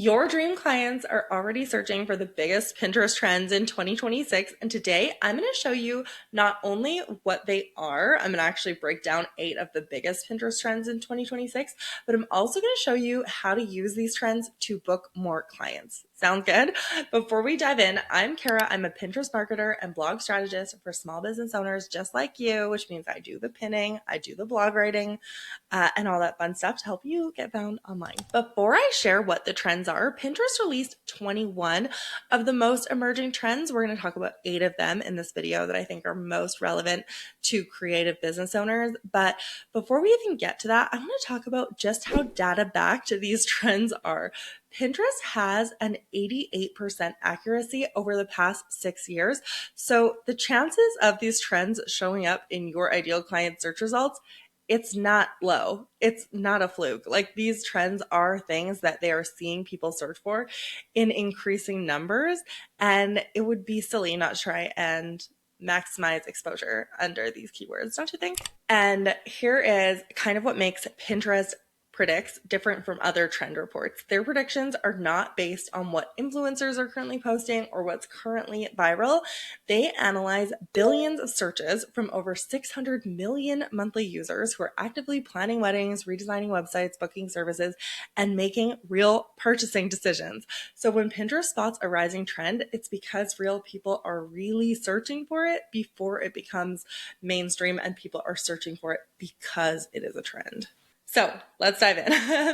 Your dream clients are already searching for the biggest Pinterest trends in 2026. And today I'm going to show you not only what they are, I'm going to actually break down 8 of the biggest Pinterest trends in 2026, but I'm also going to show you how to use these trends to book more clients. Sound good? Before we dive in, I'm Kara. I'm a Pinterest marketer and blog strategist for small business owners just like you, which means I do the pinning, I do the blog writing, and all that fun stuff to help you get found online. Before I share what the trends are, Pinterest released 21 of the most emerging trends. We're going to talk about 8 of them in this video that I think are most relevant to creative business owners. But before we even get to that, I want to talk about just how data-backed these trends are. Pinterest has an 88% accuracy over the past 6 years. So the chances of these trends showing up in your ideal client search results, it's not low. It's not a fluke. Like, these trends are things that they are seeing people search for in increasing numbers, and it would be silly not to try and maximize exposure under these keywords, don't you think? And here is kind of what makes Pinterest predicts different from other trend reports. Their predictions are not based on what influencers are currently posting or what's currently viral. They analyze billions of searches from over 600 million monthly users who are actively planning weddings, redesigning websites, booking services, and making real purchasing decisions. So when Pinterest spots a rising trend, it's because real people are really searching for it before it becomes mainstream, and people are searching for it because it is a trend. So let's dive in.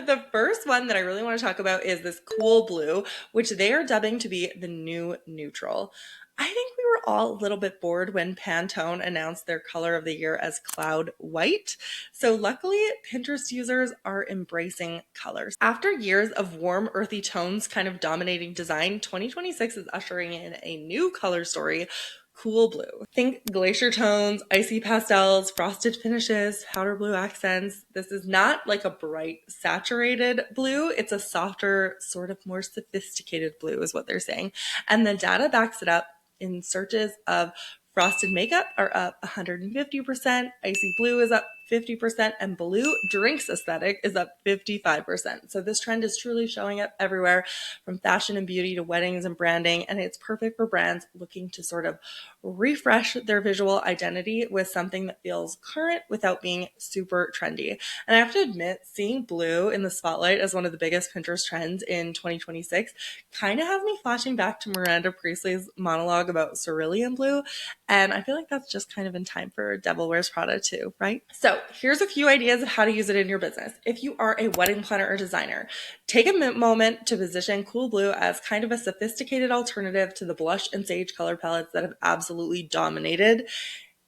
The first one that I really want to talk about is this cool blue, which they are dubbing to be the new neutral. I think we were all a little bit bored when Pantone announced their color of the year as cloud white. So luckily, Pinterest users are embracing colors. After years of warm, earthy tones kind of dominating design, 2026 is ushering in a new color story: cool blue. Think glacier tones, icy pastels, frosted finishes, powder blue accents. This is not like a bright, saturated blue. It's a softer, sort of more sophisticated blue is what they're saying. And the data backs it up. In searches of frosted makeup are up 150%, icy blue is up 50%, and blue drinks aesthetic is up 55%. So this trend is truly showing up everywhere, from fashion and beauty to weddings and branding, and it's perfect for brands looking to sort of refresh their visual identity with something that feels current without being super trendy. And I have to admit, seeing blue in the spotlight as one of the biggest Pinterest trends in 2026 kind of has me flashing back to Miranda Priestley's monologue about cerulean blue. And I feel like that's just kind of in time for Devil Wears Prada too, right? So here's a few ideas of how to use it in your business. If you are a wedding planner or designer, take a moment to position cool blue as kind of a sophisticated alternative to the blush and sage color palettes that have absolutely dominated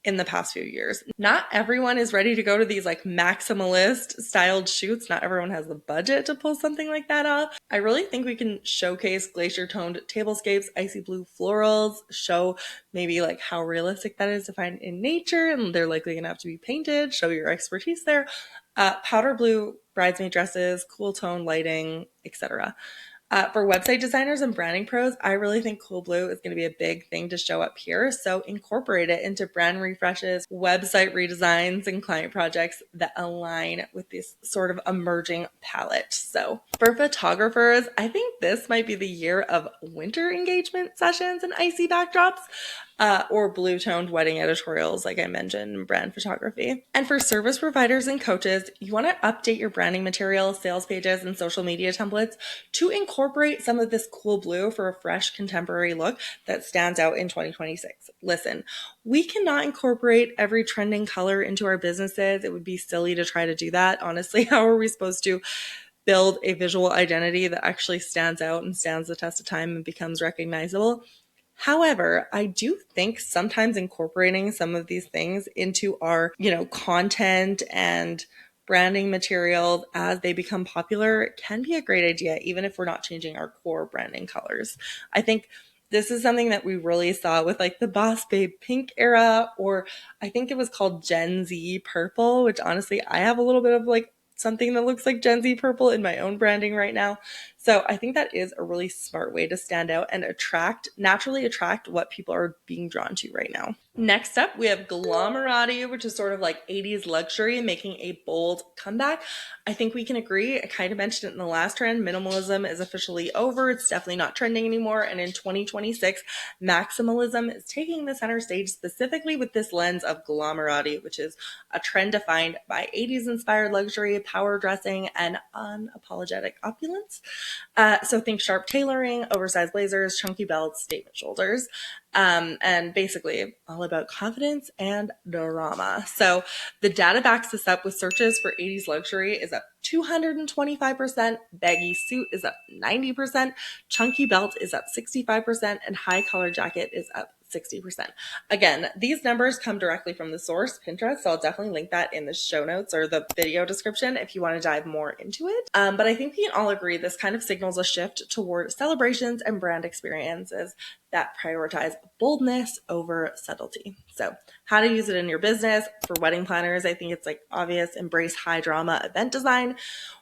in the past few years. Not everyone is ready to go to these like maximalist styled shoots. Not everyone has the budget to pull something like that off. I really think we can showcase glacier toned tablescapes, icy blue florals, show maybe like how realistic that is to find in nature, and they're likely gonna have to be painted, show your expertise there. Powder blue bridesmaid dresses, cool tone lighting, etc. For website designers and branding pros, I really think cool blue is going to be a big thing to show up here. So incorporate it into brand refreshes, website redesigns, and client projects that align with this sort of emerging palette. So for photographers, I think this might be the year of winter engagement sessions and icy backdrops. Or blue-toned wedding editorials, like I mentioned, in brand photography. And for service providers and coaches, you want to update your branding materials, sales pages, and social media templates to incorporate some of this cool blue for a fresh, contemporary look that stands out in 2026. Listen, we cannot incorporate every trending color into our businesses. It would be silly to try to do that. Honestly, how are we supposed to build a visual identity that actually stands out and stands the test of time and becomes recognizable? However, I do think sometimes incorporating some of these things into our, content and branding materials as they become popular can be a great idea, even if we're not changing our core branding colors. I think this is something that we really saw with like the Boss Babe pink era, or I think it was called Gen Z purple, which honestly, I have a little bit of like something that looks like Gen Z purple in my own branding right now. So I think that is a really smart way to stand out and naturally attract what people are being drawn to right now. Next up, we have Glamourati, which is sort of like 80s luxury making a bold comeback. I think we can agree. I kind of mentioned it in the last trend. Minimalism is officially over. It's definitely not trending anymore. And in 2026, maximalism is taking the center stage specifically with this lens of Glamourati, which is a trend defined by 80s inspired luxury, power dressing, and unapologetic opulence. So think sharp tailoring, oversized blazers, chunky belts, statement shoulders, and basically all about confidence and drama. So the data backs this up with searches for 80s luxury is up 225%, baggy suit is up 90%, chunky belt is up 65%, and high collar jacket is up 60%. Again, these numbers come directly from the source, Pinterest, so I'll definitely link that in the show notes or the video description if you want to dive more into it. But I think we can all agree this kind of signals a shift toward celebrations and brand experiences that prioritize boldness over subtlety. So how to use it in your business. For wedding planners, I think it's like obvious, embrace high drama event design.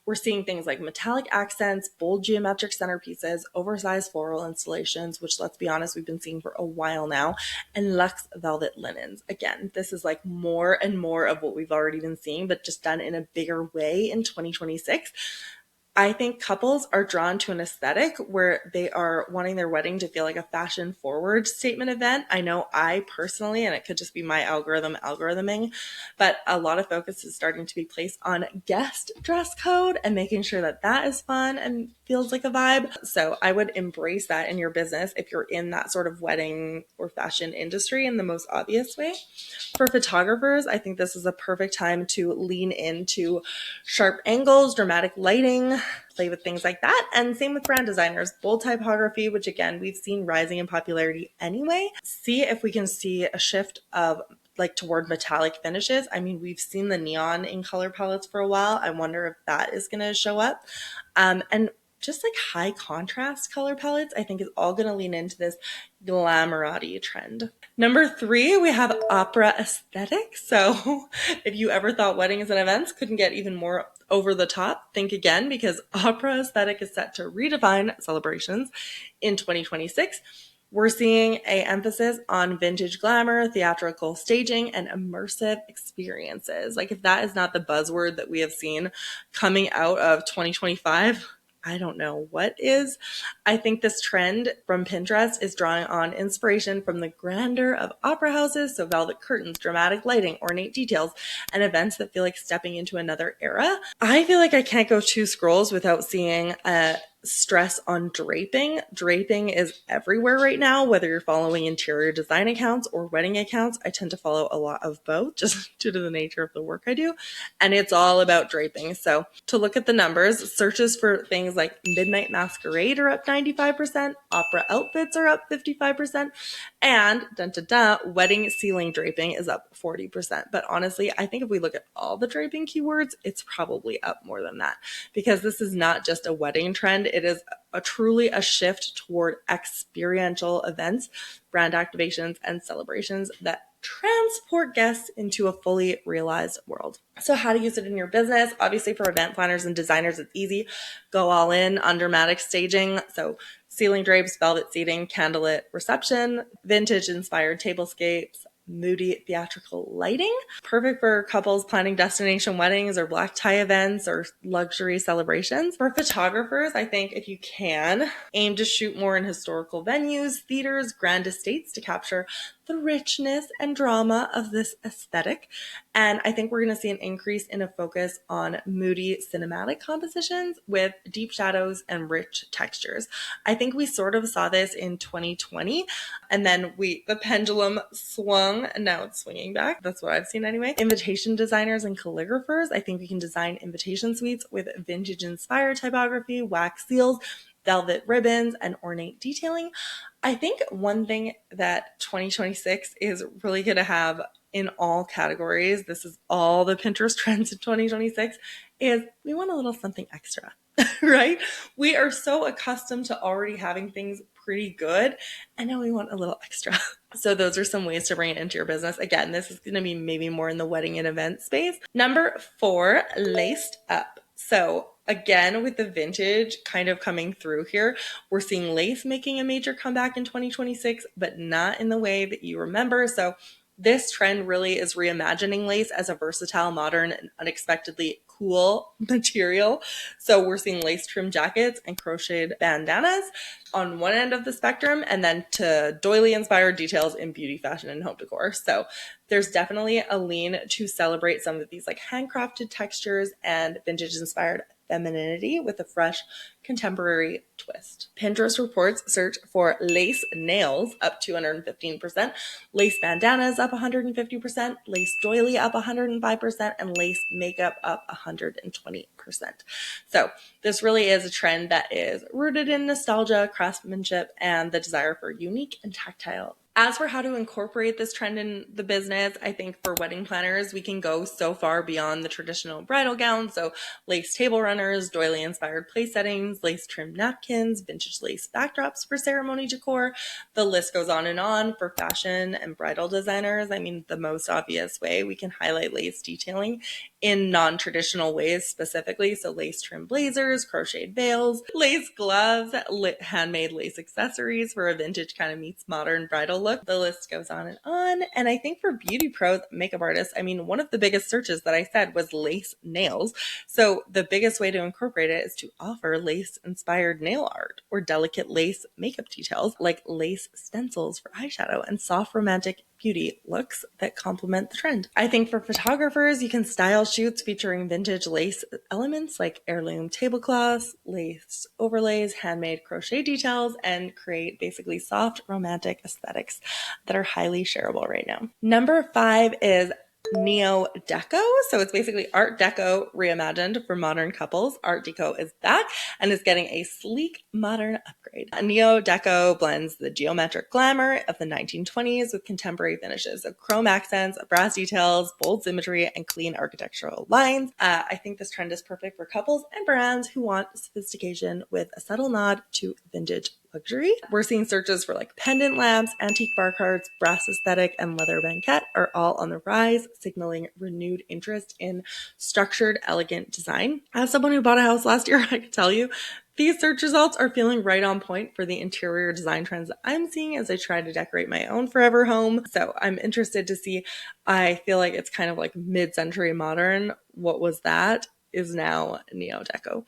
We're seeing things like metallic accents, bold geometric centerpieces, oversized floral installations, which let's be honest, we've been seeing for a while now, and luxe velvet linens. Again, this is like more and more of what we've already been seeing, but just done in a bigger way in 2026. I think couples are drawn to an aesthetic where they are wanting their wedding to feel like a fashion forward statement event. I know I personally, and it could just be my algorithming, but a lot of focus is starting to be placed on guest dress code and making sure that that is fun and feels like a vibe. So I would embrace that in your business if you're in that sort of wedding or fashion industry in the most obvious way. For photographers, I think this is a perfect time to lean into sharp angles, dramatic lighting, play with things like that. And same with brand designers, bold typography, which again, we've seen rising in popularity anyway. See if we can see a shift of like toward metallic finishes. I mean, we've seen the neon in color palettes for a while. I wonder if that is going to show up. And just like high contrast color palettes, I think is all going to lean into this glamourati trend. Number 3, we have opera aesthetic. So if you ever thought weddings and events couldn't get even more over the top, think again, because opera aesthetic is set to redefine celebrations in 2026. We're seeing an emphasis on vintage glamour, theatrical staging, and immersive experiences. Like if that is not the buzzword that we have seen coming out of 2025, I don't know what is. I think this trend from Pinterest is drawing on inspiration from the grandeur of opera houses, so velvet curtains, dramatic lighting, ornate details, and events that feel like stepping into another era. I feel like I can't go 2 scrolls without seeing a stress on draping. Draping is everywhere right now, whether you're following interior design accounts or wedding accounts. I tend to follow a lot of both just due to the nature of the work I do. And it's all about draping. So to look at the numbers, searches for things like midnight masquerade are up 95%, opera outfits are up 55%, and wedding ceiling draping is up 40%. But honestly, I think if we look at all the draping keywords, it's probably up more than that because this is not just a wedding trend. It is truly a shift toward experiential events, brand activations, and celebrations that transport guests into a fully realized world. So how to use it in your business. Obviously for event planners and designers, it's easy. Go all in on dramatic staging. So ceiling drapes, velvet seating, candlelit reception, vintage inspired tablescapes, moody theatrical lighting. Perfect for couples planning destination weddings or black tie events or luxury celebrations. For photographers, I think if you can, aim to shoot more in historical venues, theaters, grand estates to capture the richness and drama of this aesthetic. And I think we're going to see an increase in a focus on moody cinematic compositions with deep shadows and rich textures. I think we sort of saw this in 2020, and then the pendulum swung and now it's swinging back. That's what I've seen anyway. Invitation designers and calligraphers, I think we can design invitation suites with vintage inspired typography, wax seals, velvet ribbons, and ornate detailing. I think one thing that 2026 is really going to have in all categories, this is all the Pinterest trends in 2026, is we want a little something extra, right? We are so accustomed to already having things pretty good, and now we want a little extra. So those are some ways to bring it into your business. Again, this is going to be maybe more in the wedding and event space. Number 4, laced up. So Again, with the vintage kind of coming through here, we're seeing lace making a major comeback in 2026, but not in the way that you remember. So this trend really is reimagining lace as a versatile, modern, and unexpectedly cool material. So we're seeing lace trim jackets and crocheted bandanas on one end of the spectrum, and then to doily inspired details in beauty, fashion, and home decor. So there's definitely a lean to celebrate some of these like handcrafted textures and vintage inspired femininity with a fresh contemporary twist. Pinterest reports search for lace nails up 215%, lace bandanas up 150%, lace doily up 105%, and lace makeup up 120%. So this really is a trend that is rooted in nostalgia, craftsmanship, and the desire for unique and tactile. As for how to incorporate this trend in the business, I think for wedding planners, we can go so far beyond the traditional bridal gown. So lace table runners, doily inspired place settings, lace trimmed napkins, vintage lace backdrops for ceremony decor. The list goes on and on for fashion and bridal designers. I mean, the most obvious way we can highlight lace detailing in non-traditional ways specifically. So lace trimmed blazers, crocheted veils, lace gloves, handmade lace accessories for a vintage kind of meets modern bridal look. The list goes on and on. And I think for beauty pros, makeup artists, I mean, one of the biggest searches that I said was lace nails. So the biggest way to incorporate it is to offer lace inspired nail art or delicate lace makeup details like lace stencils for eyeshadow and soft romantic beauty looks that complement the trend. I think for photographers, you can style shoots featuring vintage lace elements like heirloom tablecloths, lace overlays, handmade crochet details, and create basically soft romantic aesthetics that are highly shareable right now. Number 5 is Neo Deco. So it's basically Art Deco reimagined for modern couples. Art Deco is back and is getting a sleek modern upgrade. Neo Deco blends the geometric glamour of the 1920s with contemporary finishes. So chrome accents, brass details, bold symmetry, and clean architectural lines. I think this trend is perfect for couples and brands who want sophistication with a subtle nod to vintage luxury. We're seeing searches for like pendant lamps, antique bar cards, brass aesthetic, and leather banquette are all on the rise, signaling renewed interest in structured, elegant design. As someone who bought a house last year, I can tell you these search results are feeling right on point for the interior design trends that I'm seeing as I try to decorate my own forever home. So I'm interested to see. I feel like it's kind of like mid-century modern. What was that is now Neo Deco.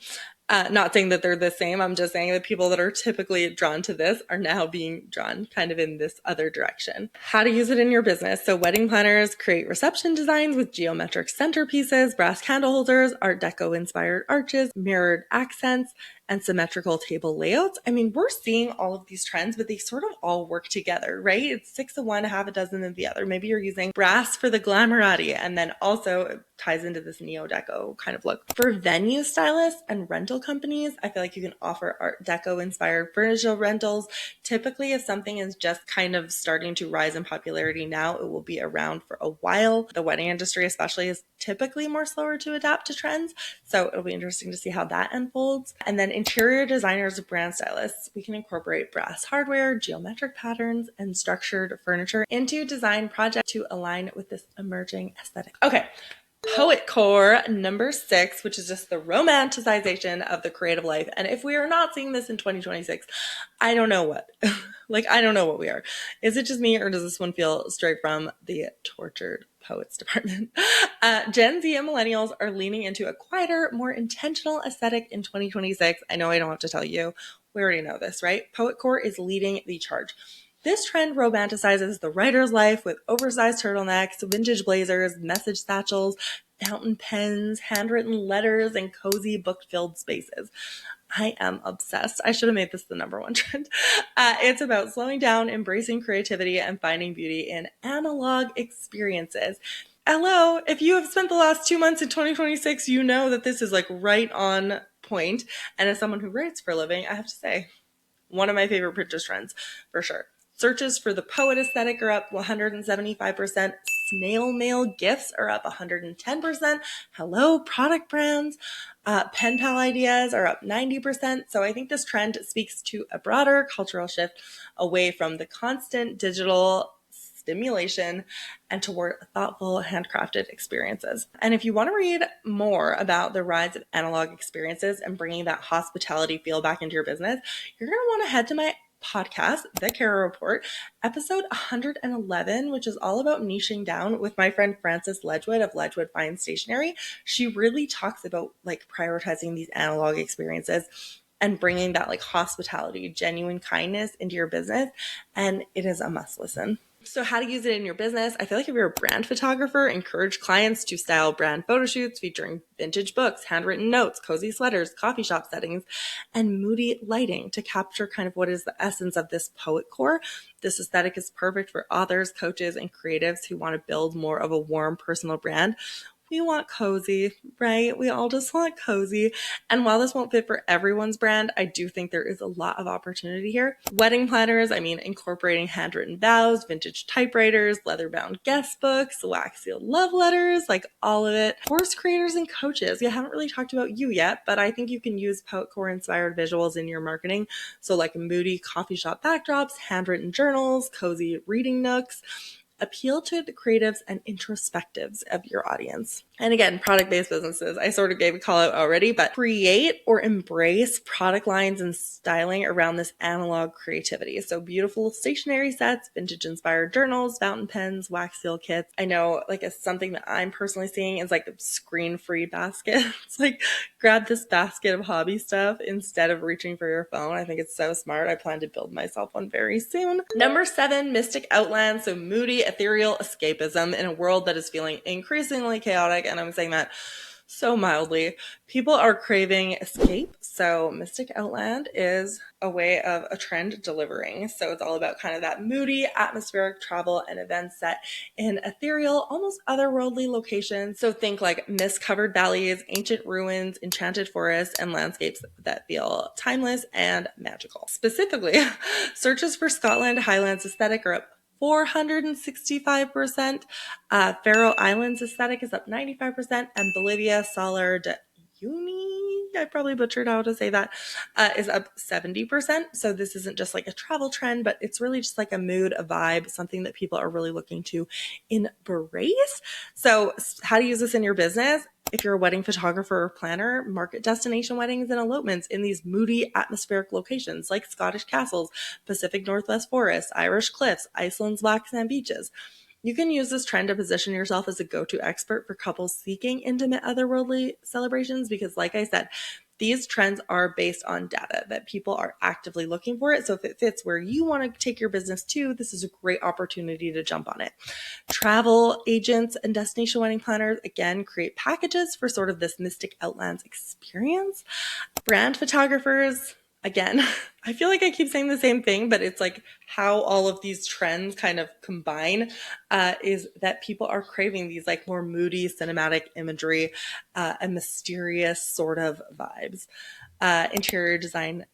Not saying that they're the same. I'm just saying that people that are typically drawn to this are now being drawn kind of in this other direction. How to use it in your business. So wedding planners create reception designs with geometric centerpieces, brass candle holders, Art Deco inspired arches, mirrored accents, and symmetrical table layouts. I mean, we're seeing all of these trends, but they sort of all work together, right? It's 6 of one, half a dozen of the other. Maybe you're using brass for the glamourati, and then also it ties into this Neo Deco kind of look. For venue stylists and rental companies, I feel like you can offer Art Deco inspired furniture rentals. Typically, if something is just kind of starting to rise in popularity now, it will be around for a while. The wedding industry especially is typically more slower to adapt to trends, so it'll be interesting to see how that unfolds. And then interior designers, brand stylists, we can incorporate brass hardware, geometric patterns, and structured furniture into design projects to align with this emerging aesthetic. Okay. Poet core number 6, which is just the romanticization of the creative life. And if we are not seeing this in 2026, I don't know what. I don't know what we are. Is it just me, or does this one feel straight from the tortured poets department? Gen Z and millennials are leaning into a quieter, more intentional aesthetic in 2026. I know I don't have to tell you. We already know this, right? Poet core is leading the charge. This trend romanticizes the writer's life with oversized turtlenecks, vintage blazers, message satchels, fountain pens, handwritten letters, and cozy book-filled spaces. I am obsessed. I should have made this the number 1 trend. It's about slowing down, embracing creativity, and finding beauty in analog experiences. Hello, if you have spent the last 2 months in 2026, you know that this is like right on point. And as someone who writes for a living, I have to say, one of my favorite Pinterest trends for sure. Searches for the poet aesthetic are up 175%. Snail mail gifts are up 110%. Hello, product brands. Pen pal ideas are up 90%. So I think this trend speaks to a broader cultural shift away from the constant digital stimulation and toward thoughtful, handcrafted experiences. And if you want to read more about the rise of analog experiences and bringing that hospitality feel back into your business, you're going to want to head to my podcast, The Kara Report, episode 111, which is all about niching down with my friend Frances Ledgewood of Ledgewood Fine Stationery. She really talks about like prioritizing these analog experiences and bringing that like hospitality, genuine kindness into your business. And it is a must listen. So how to use it in your business. I feel like if you're a brand photographer, encourage clients to style brand photo shoots featuring vintage books, handwritten notes, cozy sweaters, coffee shop settings, and moody lighting to capture kind of what is the essence of this poet core. This aesthetic is perfect for authors, coaches, and creatives who want to build more of a warm personal brand. We want cozy, right? We all just want cozy. And while this won't fit for everyone's brand, I do think there is a lot of opportunity here. Wedding planners, incorporating handwritten vows, vintage typewriters, leather-bound guest books, wax-sealed love letters, like all of it. Course creators and coaches. I haven't really talked about you yet, but I think you can use poet core inspired visuals in your marketing. So like moody coffee shop backdrops, handwritten journals, cozy reading nooks. Appeal to the creatives and introspectives of your audience. And again, product-based businesses, I sort of gave a call out already, but create or embrace product lines and styling around this analog creativity. So beautiful stationery sets, vintage-inspired journals, fountain pens, wax seal kits. I know something that I'm personally seeing is like screen-free baskets. Like grab this basket of hobby stuff instead of reaching for your phone. I think it's so smart. I plan to build myself one very soon. Number 7, mystic outland. So moody, ethereal escapism in a world that is feeling increasingly chaotic. And I'm saying that so mildly. People are craving escape. So Mystic Outland is a way of a trend delivering. So it's all about kind of that moody, atmospheric travel and events set in ethereal, almost otherworldly locations. So think like mist-covered valleys, ancient ruins, enchanted forests, and landscapes that feel timeless and magical. Specifically, searches for Scotland Highlands aesthetic are up 465%. Faroe Islands aesthetic is up 95%, and Bolivia Salar de Uyuni, I probably butchered how to say that, is up 70%. So this isn't just like a travel trend, but it's really just like a mood, a vibe, something that people are really looking to embrace. So how to use this in your business? If you're a wedding photographer or planner, market destination weddings and elopements in these moody, atmospheric locations like Scottish castles, Pacific Northwest forests, Irish cliffs, Iceland's black sand beaches. You can use this trend to position yourself as a go-to expert for couples seeking intimate, otherworldly celebrations because, like I said, these trends are based on data that people are actively looking for it. So if it fits where you want to take your business to, this is a great opportunity to jump on it. Travel agents and destination wedding planners, again, create packages for sort of this Mystic Outlands experience. Brand photographers, again, I feel like I keep saying the same thing, but it's like how all of these trends kind of combine is that people are craving these like more moody cinematic imagery and mysterious sort of vibes. Interior designers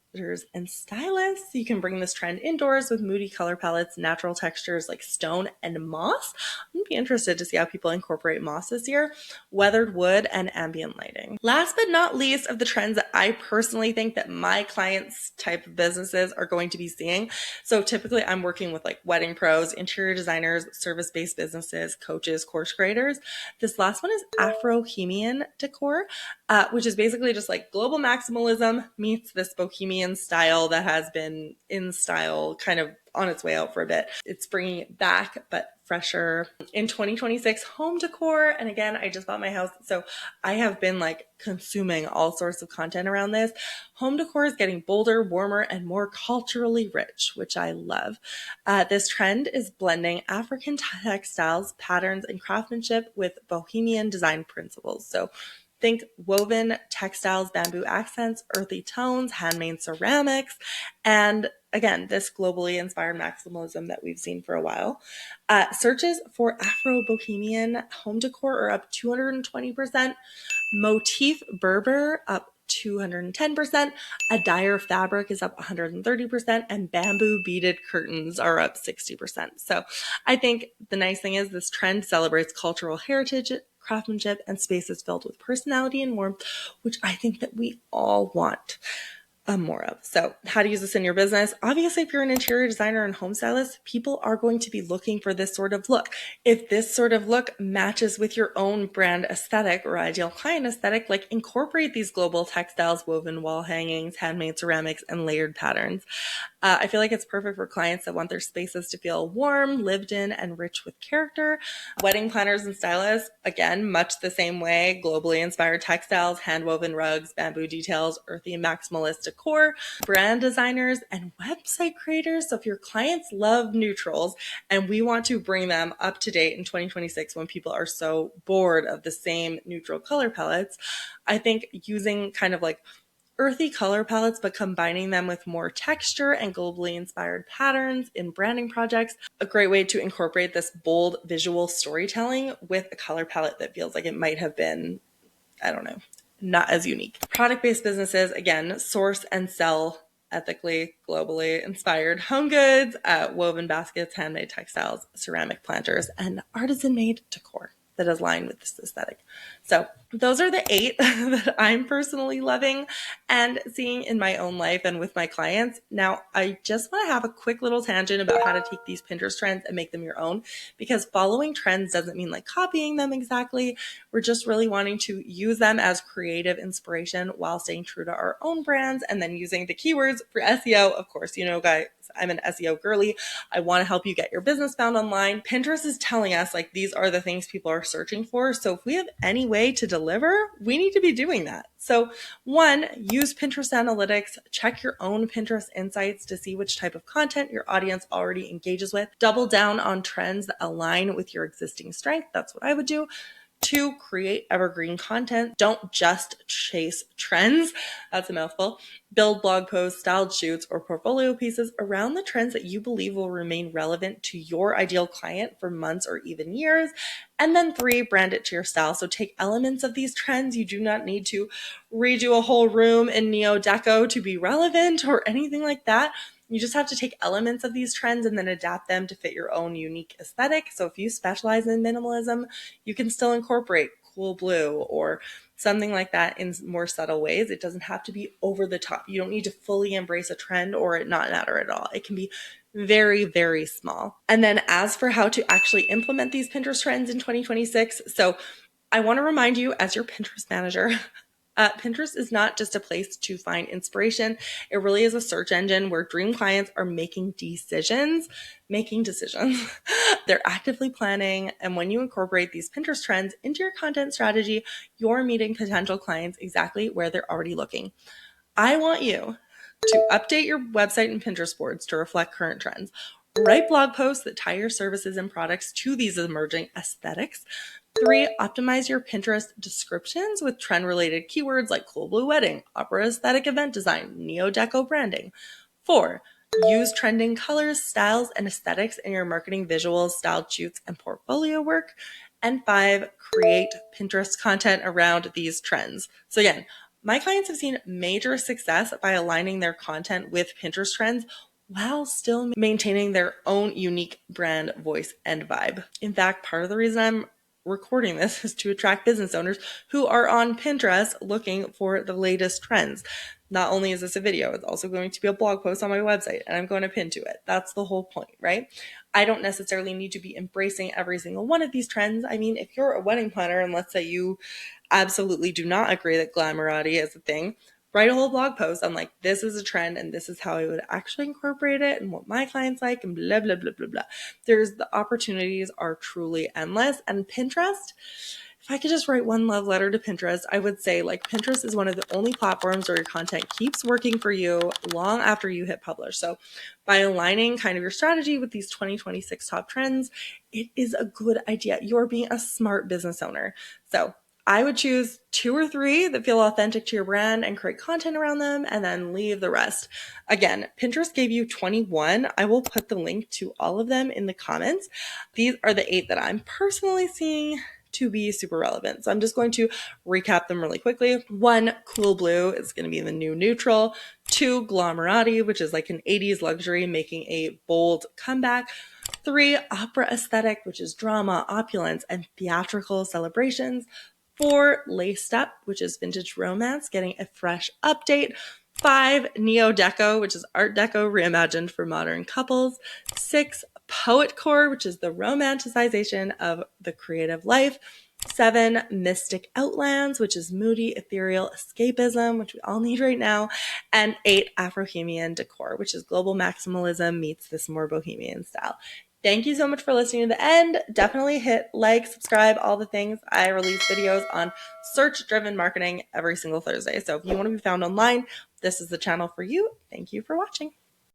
and stylists, you can bring this trend indoors with moody color palettes, natural textures like stone and moss. I'm gonna be interested to see how people incorporate moss this year, weathered wood, and ambient lighting. Last but not least of the trends that I personally think that my clients' type of businesses are going to be seeing. So typically I'm working with like wedding pros, interior designers, service-based businesses, coaches, course creators. This last one is Afro-Bohemian decor, which is basically just like global maximalism meets this bohemian style that has been in style kind of on its way out for a bit. It's bringing it back, but fresher. In 2026, home decor. And again, I just bought my house, so I have been like consuming all sorts of content around this. Home decor is getting bolder, warmer, and more culturally rich, which I love. This trend is blending African textiles, patterns, and craftsmanship with bohemian design principles. So think woven textiles, bamboo accents, earthy tones, handmade ceramics, and again, this globally inspired maximalism that we've seen for a while. Searches for Afro-Bohemian home decor are up 220%. Motif Berber up 210%. A dyer fabric is up 130%, and bamboo beaded curtains are up 60%. So I think the nice thing is this trend celebrates cultural heritage, craftsmanship, and spaces filled with personality and warmth, which I think that we all want. more of. So how to use this in your business. Obviously, if you're an interior designer and home stylist, people are going to be looking for this sort of look. If this sort of look matches with your own brand aesthetic or ideal client aesthetic, like incorporate these global textiles, woven wall hangings, handmade ceramics, and layered patterns. I feel like it's perfect for clients that want their spaces to feel warm, lived in, and rich with character. Wedding planners and stylists, again, much the same way, globally inspired textiles, hand-woven rugs, bamboo details, earthy and maximalist decor, brand designers, and website creators. So if your clients love neutrals and we want to bring them up to date in 2026 when people are so bored of the same neutral color palettes, I think using kind of like earthy color palettes, but combining them with more texture and globally inspired patterns in branding projects. A great way to incorporate this bold visual storytelling with a color palette that feels like it might have been, I don't know, not as unique. Product-based businesses, again, source and sell ethically, globally inspired home goods, woven baskets, handmade textiles, ceramic planters, and artisan-made decor that is aligned with this aesthetic. So those are the 8 that I'm personally loving and seeing in my own life and with my clients. Now, I just want to have a quick little tangent about how to take these Pinterest trends and make them your own, because following trends doesn't mean like copying them exactly. We're just really wanting to use them as creative inspiration while staying true to our own brands and then using the keywords for SEO. Of course, you know, guys, I'm an SEO girly. I want to help you get your business found online. Pinterest is telling us like these are the things people are searching for. So if we have any way to deliver, we need to be doing that. So 1, use Pinterest analytics, check your own Pinterest insights to see which type of content your audience already engages with. Double down on trends that align with your existing strength. That's what I would do. 2, create evergreen content. Don't just chase trends. That's a mouthful. Build blog posts, styled shoots, or portfolio pieces around the trends that you believe will remain relevant to your ideal client for months or even years. And then 3, brand it to your style. So take elements of these trends. You do not need to redo a whole room in Neo Deco to be relevant or anything like that. You just have to take elements of these trends and then adapt them to fit your own unique aesthetic. So if you specialize in minimalism, you can still incorporate cool blue or something like that in more subtle ways. It doesn't have to be over the top. You don't need to fully embrace a trend or it not matter at all. It can be very, very small. And then as for how to actually implement these Pinterest trends in 2026, so I want to remind you as your Pinterest manager, Pinterest is not just a place to find inspiration. It really is a search engine where dream clients are making decisions. They're actively planning. And when you incorporate these Pinterest trends into your content strategy, you're meeting potential clients exactly where they're already looking. I want you to update your website and Pinterest boards to reflect current trends. Write blog posts that tie your services and products to these emerging aesthetics. 3, optimize your Pinterest descriptions with trend-related keywords like cool blue wedding, opera aesthetic event design, neo-deco branding. 4, use trending colors, styles, and aesthetics in your marketing visuals, styled shoots, and portfolio work. And 5, create Pinterest content around these trends. So again, my clients have seen major success by aligning their content with Pinterest trends while still maintaining their own unique brand voice and vibe. In fact, part of the reason I'm recording this is to attract business owners who are on Pinterest looking for the latest trends. Not only is this a video, it's also going to be a blog post on my website and I'm going to pin to it. That's the whole point, right? I don't necessarily need to be embracing every single one of these trends. I mean, if you're a wedding planner and let's say you absolutely do not agree that glamourati is a thing, write a whole blog post on like, this is a trend and this is how I would actually incorporate it and what my clients like and blah, blah, blah, blah, blah. The opportunities are truly endless. And Pinterest, if I could just write one love letter to Pinterest, I would say like Pinterest is one of the only platforms where your content keeps working for you long after you hit publish. So by aligning kind of your strategy with these 2026 top trends, it is a good idea. You're being a smart business owner. So I would choose 2 or 3 that feel authentic to your brand and create content around them and then leave the rest. Again, Pinterest gave you 21. I will put the link to all of them in the comments. These are the 8 that I'm personally seeing to be super relevant. So I'm just going to recap them really quickly. 1, cool blue is going to be the new neutral. 2, glamourati, which is like an 80s luxury making a bold comeback. 3, opera aesthetic, which is drama, opulence, and theatrical celebrations. 4, laced up, which is vintage romance, getting a fresh update. 5, Neo-Deco, which is Art Deco reimagined for modern couples. 6, Poetcore, which is the romanticization of the creative life. 7, Mystic Outlands, which is moody, ethereal escapism, which we all need right now. And 8, Afrohemian decor, which is global maximalism meets this more bohemian style. Thank you so much for listening to the end. Definitely hit like, subscribe, all the things. I release videos on search-driven marketing every single Thursday. So if you want to be found online, this is the channel for you. Thank you for watching.